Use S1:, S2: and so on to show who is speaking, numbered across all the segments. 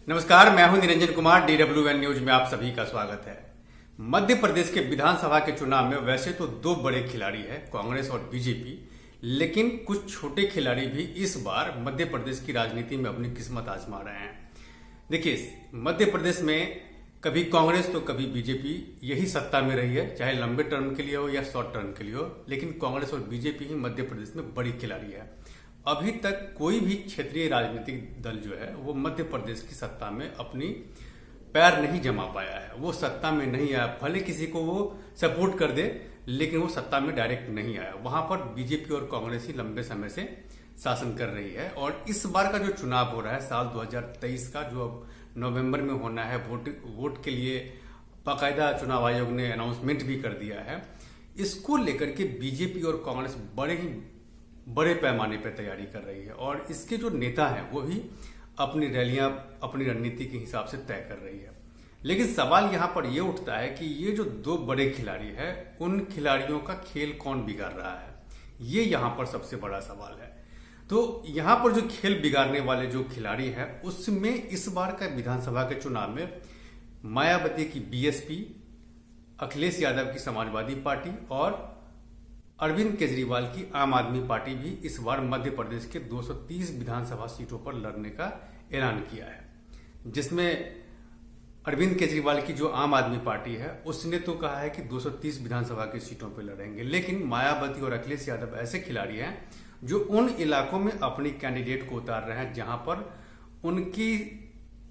S1: नमस्कार, मैं हूं निरंजन कुमार। DWN न्यूज में आप सभी का स्वागत है। मध्य प्रदेश के विधानसभा के चुनाव में वैसे तो दो बड़े खिलाड़ी हैं, कांग्रेस और बीजेपी, लेकिन कुछ छोटे खिलाड़ी भी इस बार मध्य प्रदेश की राजनीति में अपनी किस्मत आजमा रहे हैं। देखिए, मध्य प्रदेश में कभी कांग्रेस तो कभी बीजेपी यही सत्ता में रही है, चाहे लंबे टर्म के लिए हो या शॉर्ट टर्म के लिए हो, लेकिन कांग्रेस और बीजेपी ही मध्य प्रदेश में बड़ी खिलाड़ी है। अभी तक कोई भी क्षेत्रीय राजनीतिक दल जो है वो मध्य प्रदेश की सत्ता में अपनी पैर नहीं जमा पाया है। वो सत्ता में नहीं आया, भले किसी को वो सपोर्ट कर दे, लेकिन वो सत्ता में डायरेक्ट नहीं आया। वहां पर बीजेपी और कांग्रेस ही लंबे समय से शासन कर रही है। और इस बार का जो चुनाव हो रहा है साल 2023 का, जो अब नवंबर में होना है, वोट के लिए बाकायदा चुनाव आयोग ने अनाउंसमेंट भी कर दिया है। इसको लेकर के बीजेपी और कांग्रेस बड़े पैमाने पर तैयारी कर रही है और इसके जो नेता हैं वो भी अपनी रैलियां अपनी रणनीति के हिसाब से तय कर रही है। लेकिन सवाल यहां पर यह उठता है कि ये जो दो बड़े खिलाड़ी हैं, उन खिलाड़ियों का खेल कौन बिगाड़ रहा है, ये यहां पर सबसे बड़ा सवाल है। तो यहां पर जो खेल बिगाड़ने वाले जो खिलाड़ी हैं, उसमें इस बार का विधानसभा के चुनाव में मायावती की बीएसपी, अखिलेश यादव की समाजवादी पार्टी और अरविंद केजरीवाल की आम आदमी पार्टी भी इस बार मध्य प्रदेश के 230 विधानसभा सीटों पर लड़ने का ऐलान किया है। जिसमें अरविंद केजरीवाल की जो आम आदमी पार्टी है उसने तो कहा है कि 230 विधानसभा की सीटों पर लड़ेंगे, लेकिन मायावती और अखिलेश यादव ऐसे खिलाड़ी हैं जो उन इलाकों में अपनी कैंडिडेट को उतार रहे हैं जहां पर उनकी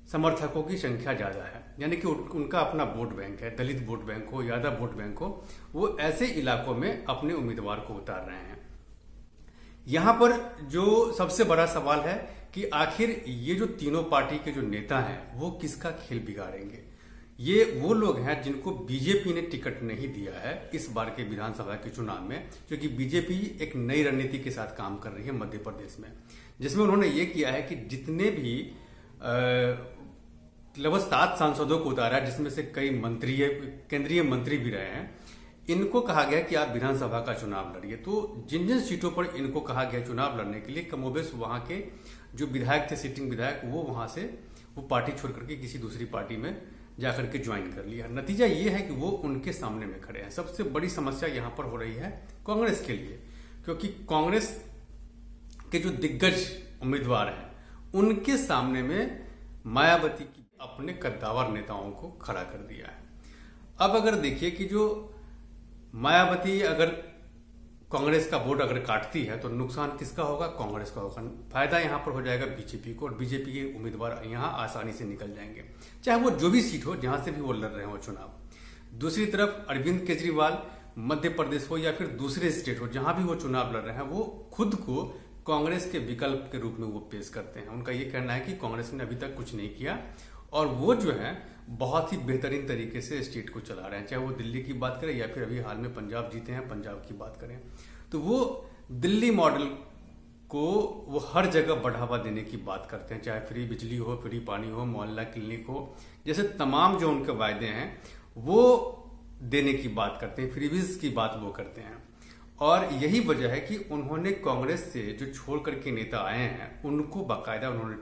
S1: समर्थकों की संख्या ज्यादा है, यानी कि उनका अपना वोट बैंक है, दलित वोट बैंक हो, यादव वोट बैंक हो, वो ऐसे इलाकों में अपने उम्मीदवार को उतार रहे हैं। यहां पर जो सबसे बड़ा सवाल है कि आखिर ये जो तीनों पार्टी के जो नेता हैं वो किसका खेल बिगाड़ेंगे। ये वो लोग हैं जिनको बीजेपी ने टिकट नहीं दिया है इस बार के विधानसभा के चुनाव में, क्योंकि बीजेपी एक नई रणनीति के साथ काम कर रही है मध्य प्रदेश में, जिसमें उन्होंने ये किया है कि जितने भी लगभग 7 सांसदों को उतारा है, जिसमें से कई केंद्रीय मंत्री भी रहे हैं। इनको कहा गया कि आप विधानसभा का चुनाव लड़िए। तो जिन जिन सीटों पर इनको कहा गया चुनाव लड़ने के लिए, कमोबेश वहां के जो विधायक थे, सिटिंग विधायक, वो वहां से वो पार्टी छोड़ करके किसी दूसरी पार्टी में जाकर के ज्वाइन कर लिया। नतीजा ये है कि वो उनके सामने में खड़े हैं। सबसे बड़ी समस्या यहां पर हो रही है कांग्रेस के लिए, क्योंकि कांग्रेस के जो दिग्गज उम्मीदवार हैं उनके सामने में मायावती की अपने कद्दावर नेताओं को खड़ा कर दिया है। अब अगर देखिए कि जो मायावती अगर कांग्रेस का वोट अगर काटती है तो नुकसान किसका होगा? कांग्रेस का होगा। फायदा यहां पर हो जाएगा बीजेपी को, और बीजेपी के उम्मीदवार यहां आसानी से निकल जाएंगे, चाहे वो जो भी सीट हो, जहां से भी वो लड़ रहे हो चुनाव। दूसरी तरफ अरविंद केजरीवाल मध्य प्रदेश हो या फिर दूसरे स्टेट हो, जहां भी वो चुनाव लड़ रहे हैं, वो खुद को कांग्रेस के विकल्प के रूप में वो पेश करते हैं। उनका ये कहना है कि कांग्रेस ने अभी तक कुछ नहीं किया और वो जो है बहुत ही बेहतरीन तरीके से स्टेट को चला रहे हैं, चाहे वो दिल्ली की बात करें या फिर अभी हाल में पंजाब जीते हैं, पंजाब की बात करें। तो वो दिल्ली मॉडल को वो हर जगह बढ़ावा देने की बात करते हैं, चाहे फ्री बिजली हो, फ्री पानी हो, मोहल्ला क्लिनिक हो, जैसे तमाम जो उनके वायदे हैं वो देने की बात करते हैं, फ्रीबीज की बात वो करते हैं। और यही वजह है कि उन्होंने कांग्रेस से जो छोड़ करके नेता आए हैं उनको बाकायदा उन्होंने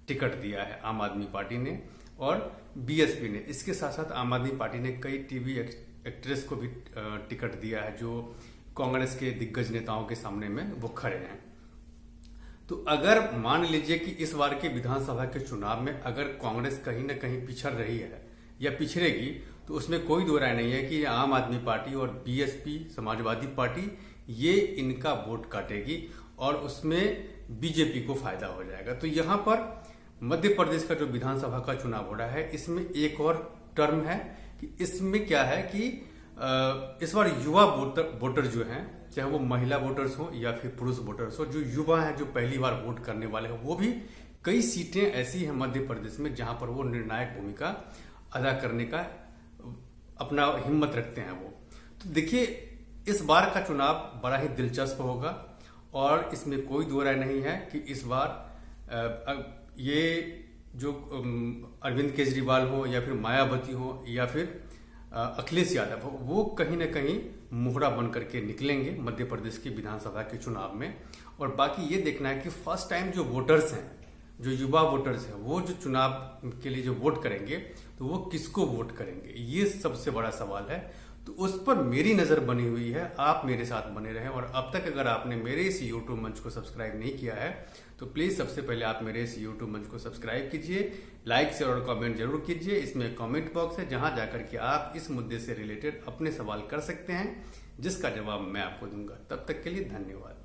S1: टिकट दिया है, आम आदमी पार्टी ने और बीएसपी ने। इसके साथ साथ आम आदमी पार्टी ने कई टीवी एक्ट्रेस को भी टिकट दिया है जो कांग्रेस के दिग्गज नेताओं के सामने में वो खड़े हैं। तो अगर मान लीजिए कि इस बार के विधानसभा के चुनाव में अगर कांग्रेस कहीं ना कहीं पिछड़ रही है या पिछड़ेगी, तो उसमें कोई दो राय नहीं है कि आम आदमी पार्टी और बीएसपी, समाजवादी पार्टी, ये इनका वोट काटेगी और उसमें बीजेपी को फायदा हो जाएगा। तो यहां पर मध्य प्रदेश का जो विधानसभा का चुनाव हो रहा है, इसमें एक और टर्म है कि इसमें क्या है कि इस बार युवा वोटर जो हैं, चाहे वो महिला वोटर्स हो या फिर पुरुष वोटर्स हो, जो युवा हैं, जो पहली बार वोट करने वाले हैं, वो भी कई सीटें ऐसी हैं मध्य प्रदेश में जहां पर वो निर्णायक भूमिका अदा करने का अपना हिम्मत रखते हैं वो। तो देखिए, इस बार का चुनाव बड़ा ही दिलचस्प होगा और इसमें कोई दो राय नहीं है कि इस बार ये जो अरविंद केजरीवाल हो या फिर मायावती हो या फिर अखिलेश यादव हो, वो कहीं ना कहीं मोहरा बन करके निकलेंगे मध्य प्रदेश की विधानसभा के चुनाव में। और बाकी ये देखना है कि फर्स्ट टाइम जो वोटर्स हैं जो युवा वोटर्स हैं वो जो चुनाव के लिए जो वोट करेंगे तो वो किसको वोट करेंगे, ये सबसे बड़ा सवाल है। तो उस पर मेरी नजर बनी हुई है, आप मेरे साथ बने रहें। और अब तक अगर आपने मेरे इस यूट्यूब मंच को सब्सक्राइब नहीं किया है तो प्लीज सबसे पहले आप मेरे इस यूट्यूब मंच को सब्सक्राइब कीजिए, लाइक शेयर और कमेंट जरूर कीजिए। इसमें कमेंट बॉक्स है जहां जाकर के आप इस मुद्दे से रिलेटेड अपने सवाल कर सकते हैं, जिसका जवाब मैं आपको दूंगा। तब तक के लिए धन्यवाद।